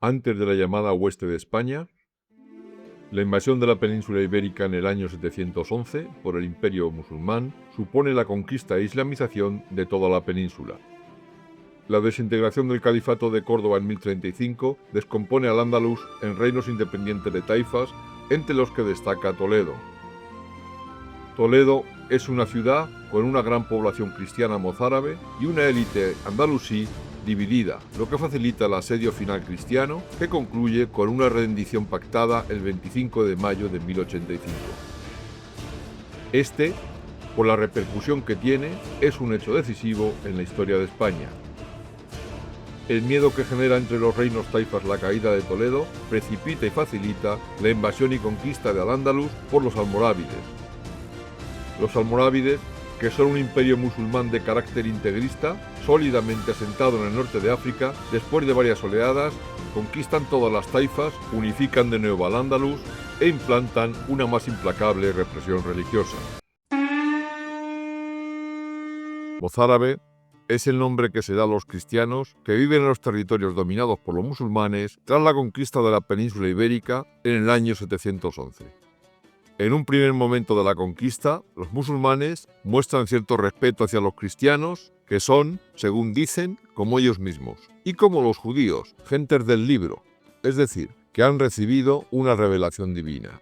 Antes de la llamada Hueste de España, la invasión de la península ibérica en el año 711 por el Imperio musulmán supone la conquista e islamización de toda la península. La desintegración del Califato de Córdoba en 1035 descompone al Andalus en reinos independientes de taifas, entre los que destaca Toledo. Toledo es una ciudad con una gran población cristiana mozárabe y una élite andalusí dividida, lo que facilita el asedio final cristiano, que concluye con una rendición pactada el 25 de mayo de 1085. Este, por la repercusión que tiene, es un hecho decisivo en la historia de España. El miedo que genera entre los reinos taifas la caída de Toledo precipita y facilita la invasión y conquista de Al-Ándalus por los almorávides. Los almorávides, que son un imperio musulmán de carácter integrista, sólidamente asentado en el norte de África, después de varias oleadas, conquistan todas las taifas, unifican de nuevo Al-Ándalus e implantan una más implacable represión religiosa. Mozárabe es el nombre que se da a los cristianos que viven en los territorios dominados por los musulmanes tras la conquista de la península ibérica en el año 711. En un primer momento de la conquista, los musulmanes muestran cierto respeto hacia los cristianos, que son, según dicen, como ellos mismos, y como los judíos, gentes del libro, es decir, que han recibido una revelación divina.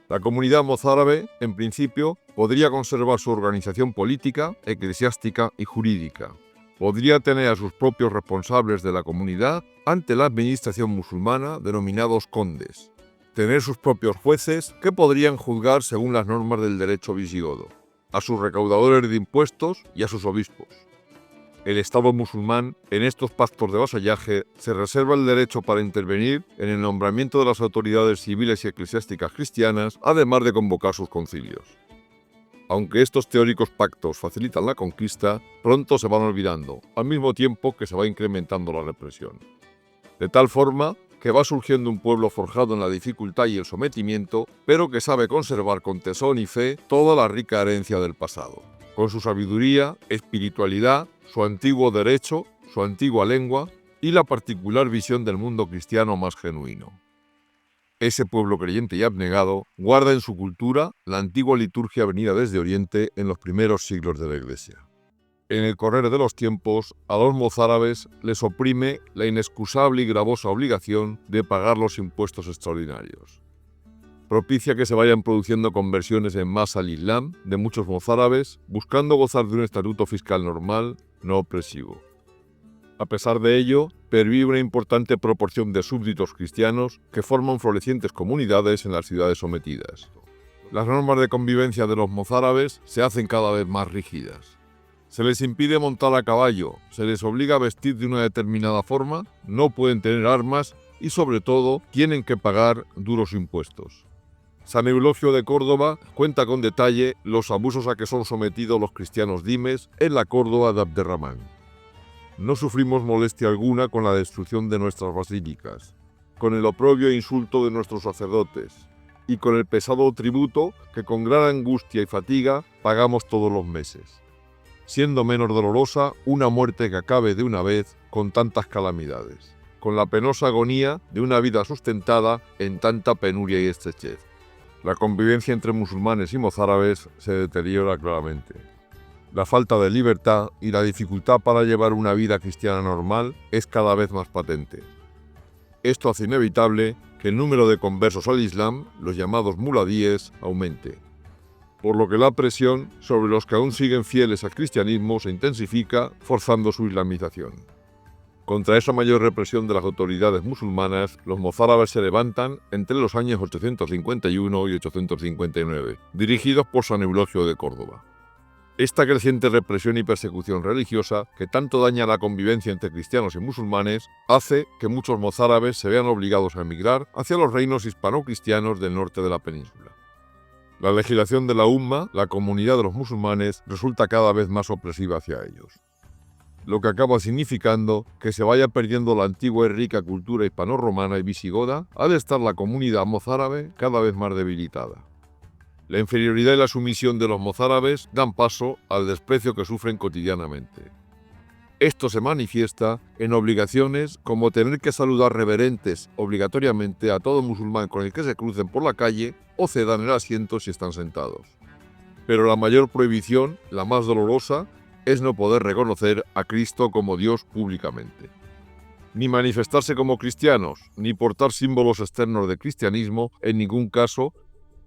La comunidad mozárabe, en principio, podría conservar su organización política, eclesiástica y jurídica. Podría tener a sus propios responsables de la comunidad ante la administración musulmana, denominados condes. Tener sus propios jueces que podrían juzgar según las normas del derecho visigodo, a sus recaudadores de impuestos y a sus obispos. El Estado musulmán, en estos pactos de vasallaje, se reserva el derecho para intervenir en el nombramiento de las autoridades civiles y eclesiásticas cristianas, además de convocar sus concilios. Aunque estos teóricos pactos facilitan la conquista, pronto se van olvidando, al mismo tiempo que se va incrementando la represión. De tal forma que va surgiendo un pueblo forjado en la dificultad y el sometimiento, pero que sabe conservar con tesón y fe toda la rica herencia del pasado, con su sabiduría, espiritualidad, su antiguo derecho, su antigua lengua y la particular visión del mundo cristiano más genuino. Ese pueblo creyente y abnegado guarda en su cultura la antigua liturgia venida desde Oriente en los primeros siglos de la Iglesia. En el correr de los tiempos, a los mozárabes les oprime la inexcusable y gravosa obligación de pagar los impuestos extraordinarios. Propicia que se vayan produciendo conversiones en masa al Islam de muchos mozárabes, buscando gozar de un estatuto fiscal normal, no opresivo. A pesar de ello, pervive una importante proporción de súbditos cristianos que forman florecientes comunidades en las ciudades sometidas. Las normas de convivencia de los mozárabes se hacen cada vez más rígidas. Se les impide montar a caballo, se les obliga a vestir de una determinada forma, no pueden tener armas y sobre todo tienen que pagar duros impuestos. San Eulogio de Córdoba cuenta con detalle los abusos a que son sometidos los cristianos dimes en la Córdoba de Abderramán. No sufrimos molestia alguna con la destrucción de nuestras basílicas, con el oprobio e insulto de nuestros sacerdotes y con el pesado tributo que con gran angustia y fatiga pagamos todos los meses, siendo menos dolorosa una muerte que acabe de una vez con tantas calamidades, con la penosa agonía de una vida sustentada en tanta penuria y estrechez. La convivencia entre musulmanes y mozárabes se deteriora claramente. La falta de libertad y la dificultad para llevar una vida cristiana normal es cada vez más patente. Esto hace inevitable que el número de conversos al Islam, los llamados muladíes, aumente, por lo que la presión sobre los que aún siguen fieles al cristianismo se intensifica, forzando su islamización. Contra esa mayor represión de las autoridades musulmanas, los mozárabes se levantan entre los años 851 y 859, dirigidos por San Eulogio de Córdoba. Esta creciente represión y persecución religiosa, que tanto daña la convivencia entre cristianos y musulmanes, hace que muchos mozárabes se vean obligados a emigrar hacia los reinos hispano-cristianos del norte de la península. La legislación de la Umma, la comunidad de los musulmanes, resulta cada vez más opresiva hacia ellos, lo que acaba significando que se vaya perdiendo la antigua y rica cultura hispano-romana y visigoda al estar la comunidad mozárabe cada vez más debilitada. La inferioridad y la sumisión de los mozárabes dan paso al desprecio que sufren cotidianamente. Esto se manifiesta en obligaciones como tener que saludar reverentes obligatoriamente a todo musulmán con el que se crucen por la calle o cedan el asiento si están sentados. Pero la mayor prohibición, la más dolorosa, es no poder reconocer a Cristo como Dios públicamente. Ni manifestarse como cristianos, ni portar símbolos externos de cristianismo, en ningún caso.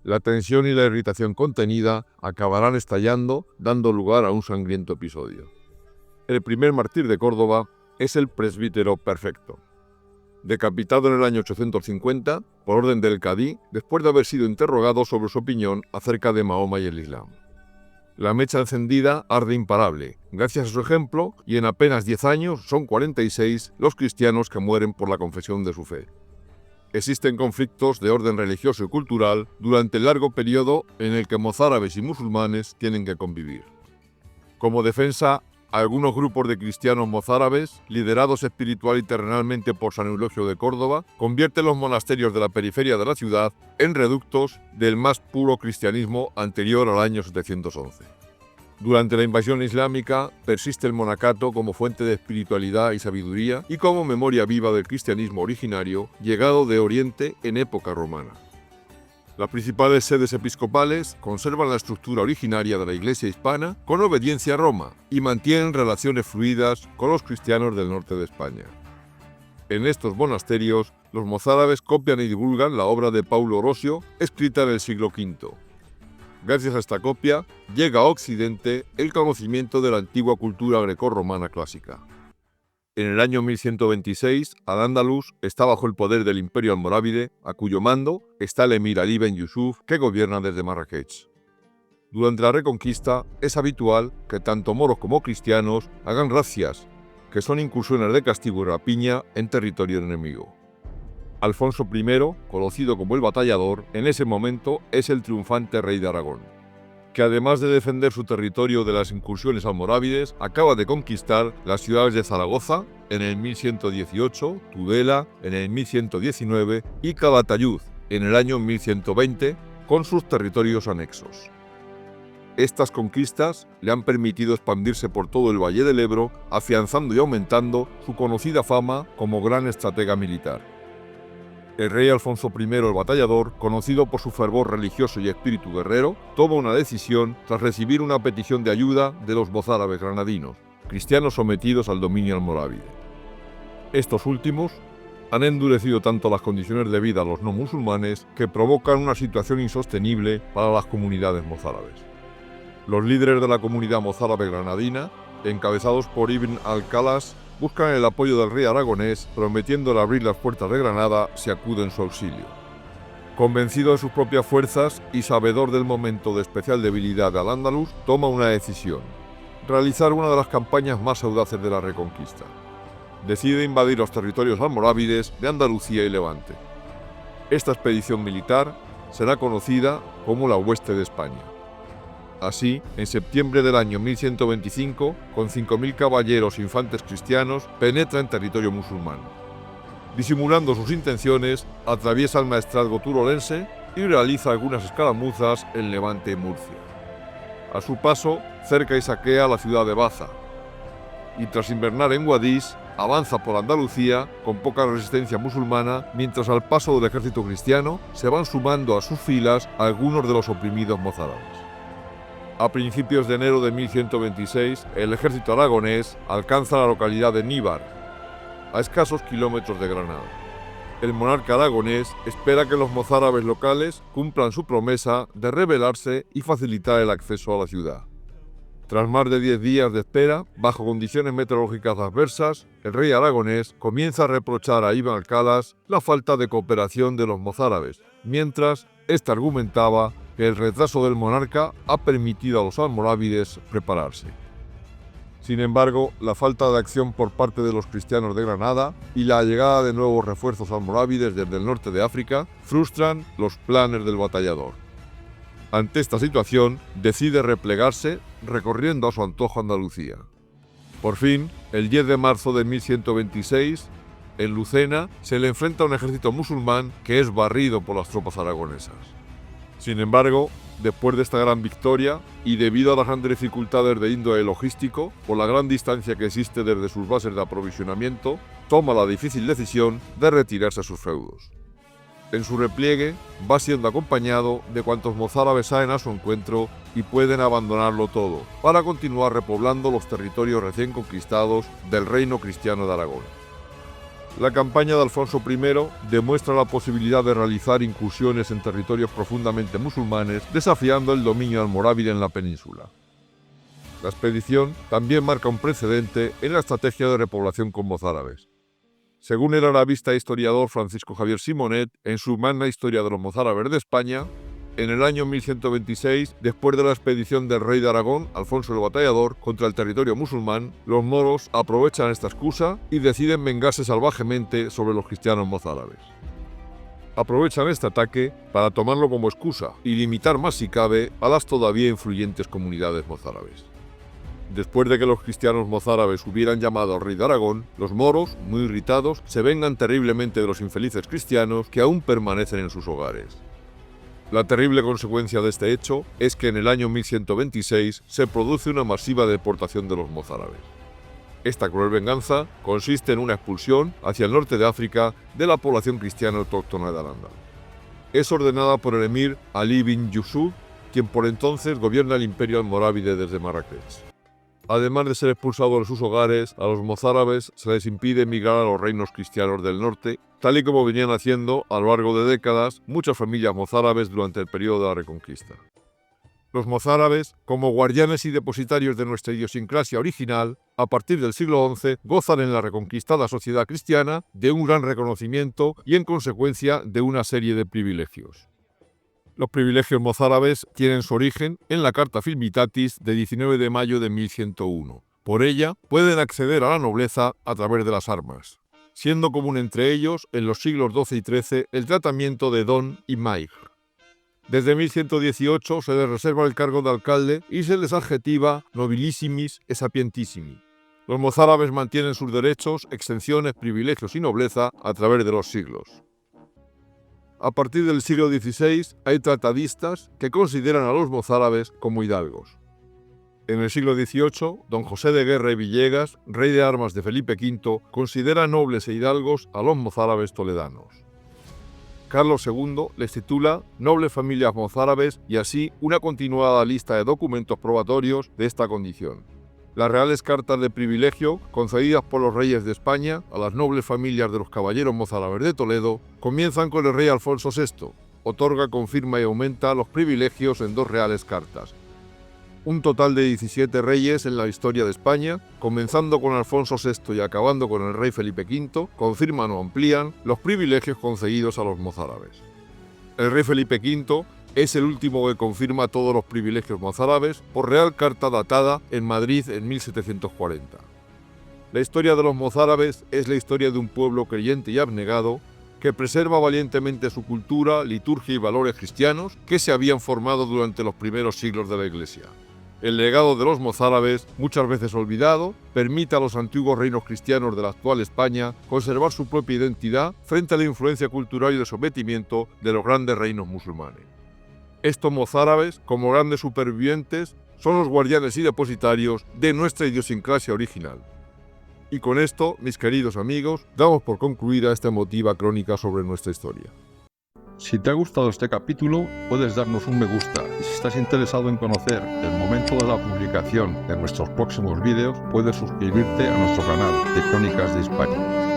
La tensión y la irritación contenida acabarán estallando, dando lugar a un sangriento episodio. El primer mártir de Córdoba es el presbítero Perfecto, decapitado en el año 850 por orden del cadí después de haber sido interrogado sobre su opinión acerca de Mahoma y el Islam. La mecha encendida arde imparable. Gracias a su ejemplo, y en apenas 10 años son 46 los cristianos que mueren por la confesión de su fe. Existen conflictos de orden religioso y cultural durante el largo periodo en el que mozárabes y musulmanes tienen que convivir. Como defensa, algunos grupos de cristianos mozárabes, liderados espiritual y terrenalmente por San Eulogio de Córdoba, convierten los monasterios de la periferia de la ciudad en reductos del más puro cristianismo anterior al año 711. Durante la invasión islámica persiste el monacato como fuente de espiritualidad y sabiduría y como memoria viva del cristianismo originario llegado de Oriente en época romana. Las principales sedes episcopales conservan la estructura originaria de la Iglesia hispana con obediencia a Roma y mantienen relaciones fluidas con los cristianos del norte de España. En estos monasterios, los mozárabes copian y divulgan la obra de Paulo Orosio, escrita en el siglo V. Gracias a esta copia, llega a Occidente el conocimiento de la antigua cultura grecorromana clásica. En el año 1126, Al-Ándalus está bajo el poder del Imperio almorávide, a cuyo mando está el emir Ali ben Yusuf, que gobierna desde Marrakech. Durante la Reconquista, es habitual que tanto moros como cristianos hagan razias, que son incursiones de castigo y rapiña en territorio enemigo. Alfonso I, conocido como el Batallador, en ese momento es el triunfante rey de Aragón, que además de defender su territorio de las incursiones almorávides, acaba de conquistar las ciudades de Zaragoza en el 1118, Tudela en el 1119 y Calatayud en el año 1120, con sus territorios anexos. Estas conquistas le han permitido expandirse por todo el Valle del Ebro, afianzando y aumentando su conocida fama como gran estratega militar. El rey Alfonso I el Batallador, conocido por su fervor religioso y espíritu guerrero, toma una decisión tras recibir una petición de ayuda de los mozárabes granadinos, cristianos sometidos al dominio almorávide. Estos últimos han endurecido tanto las condiciones de vida a los no musulmanes que provocan una situación insostenible para las comunidades mozárabes. Los líderes de la comunidad mozárabe granadina, encabezados por Ibn al-Khalas, buscan el apoyo del rey aragonés, prometiéndole abrir las puertas de Granada si acude en su auxilio. Convencido de sus propias fuerzas y sabedor del momento de especial debilidad de Al-Ándalus, toma una decisión: realizar una de las campañas más audaces de la Reconquista. Decide invadir los territorios almorávides de Andalucía y Levante. Esta expedición militar será conocida como la Hueste de España. Así, en septiembre del año 1125, con 5.000 caballeros e infantes cristianos, penetra en territorio musulmán. Disimulando sus intenciones, atraviesa el maestrazgo turolense y realiza algunas escaramuzas en Levante y Murcia. A su paso, cerca y saquea la ciudad de Baza, y tras invernar en Guadix, avanza por Andalucía con poca resistencia musulmana, mientras al paso del ejército cristiano se van sumando a sus filas algunos de los oprimidos mozárabes. A principios de enero de 1126, el ejército aragonés alcanza la localidad de Níbar, a escasos kilómetros de Granada. El monarca aragonés espera que los mozárabes locales cumplan su promesa de rebelarse y facilitar el acceso a la ciudad. Tras más de 10 días de espera, bajo condiciones meteorológicas adversas, el rey aragonés comienza a reprochar a Ibn al-Khalas la falta de cooperación de los mozárabes, mientras éste argumentaba que el retraso del monarca ha permitido a los almorávides prepararse. Sin embargo, la falta de acción por parte de los cristianos de Granada y la llegada de nuevos refuerzos almorávides desde el norte de África frustran los planes del Batallador. Ante esta situación, decide replegarse, recorriendo a su antojo Andalucía. Por fin, el 10 de marzo de 1126, en Lucena, se le enfrenta a un ejército musulmán que es barrido por las tropas aragonesas. Sin embargo, después de esta gran victoria, y debido a las grandes dificultades de índole logístico, por la gran distancia que existe desde sus bases de aprovisionamiento, toma la difícil decisión de retirarse a sus feudos. En su repliegue, va siendo acompañado de cuantos mozárabes salen a su encuentro y pueden abandonarlo todo, para continuar repoblando los territorios recién conquistados del reino cristiano de Aragón. La campaña de Alfonso I demuestra la posibilidad de realizar incursiones en territorios profundamente musulmanes, desafiando el dominio almorávide en la península. La expedición también marca un precedente en la estrategia de repoblación con mozárabes. Según el arabista e historiador Francisco Javier Simonet, en su Magna Historia de los Mozárabes de España, en el año 1126, después de la expedición del rey de Aragón, Alfonso el Batallador, contra el territorio musulmán, los moros aprovechan esta excusa y deciden vengarse salvajemente sobre los cristianos mozárabes. Aprovechan este ataque para tomarlo como excusa y limitar más si cabe a las todavía influyentes comunidades mozárabes. Después de que los cristianos mozárabes hubieran llamado al rey de Aragón, los moros, muy irritados, se vengan terriblemente de los infelices cristianos que aún permanecen en sus hogares. La terrible consecuencia de este hecho es que en el año 1126 se produce una masiva deportación de los mozárabes. Esta cruel venganza consiste en una expulsión hacia el norte de África de la población cristiana autóctona de Al-Ándalus. Es ordenada por el emir Ali bin Yusuf, quien por entonces gobierna el imperio almorávide desde Marrakech. Además de ser expulsados de sus hogares, a los mozárabes se les impide emigrar a los reinos cristianos del norte, tal y como venían haciendo a lo largo de décadas muchas familias mozárabes durante el periodo de la Reconquista. Los mozárabes, como guardianes y depositarios de nuestra idiosincrasia original, a partir del siglo XI gozan en la reconquistada sociedad cristiana de un gran reconocimiento y en consecuencia de una serie de privilegios. Los privilegios mozárabes tienen su origen en la Carta Filmitatis de 19 de mayo de 1101. Por ella pueden acceder a la nobleza a través de las armas, siendo común entre ellos, en los siglos XII y XIII, el tratamiento de don y maigre. Desde 1118 se les reserva el cargo de alcalde y se les adjetiva nobilissimis e sapientissimi. Los mozárabes mantienen sus derechos, exenciones, privilegios y nobleza a través de los siglos. A partir del siglo XVI hay tratadistas que consideran a los mozárabes como hidalgos. En el siglo XVIII, don José de Guerra y Villegas, rey de armas de Felipe V, considera nobles e hidalgos a los mozárabes toledanos. Carlos II les titula nobles familias mozárabes y así una continuada lista de documentos probatorios de esta condición. Las reales cartas de privilegio concedidas por los reyes de España a las nobles familias de los caballeros mozárabes de Toledo comienzan con el rey Alfonso VI. Otorga, confirma y aumenta los privilegios en 2 reales cartas. Un total de 17 reyes en la historia de España, comenzando con Alfonso VI y acabando con el rey Felipe V, confirman o amplían los privilegios concedidos a los mozárabes. El rey Felipe V es el último que confirma todos los privilegios mozárabes por real carta datada en Madrid en 1740. La historia de los mozárabes es la historia de un pueblo creyente y abnegado que preserva valientemente su cultura, liturgia y valores cristianos que se habían formado durante los primeros siglos de la Iglesia. El legado de los mozárabes, muchas veces olvidado, permite a los antiguos reinos cristianos de la actual España conservar su propia identidad frente a la influencia cultural y de sometimiento de los grandes reinos musulmanes. Estos mozárabes, como grandes supervivientes, son los guardianes y depositarios de nuestra idiosincrasia original. Y con esto, mis queridos amigos, damos por concluida esta emotiva crónica sobre nuestra historia. Si te ha gustado este capítulo, puedes darnos un me gusta y si estás interesado en conocer el momento de la publicación de nuestros próximos vídeos, puedes suscribirte a nuestro canal de Crónicas de Hispania.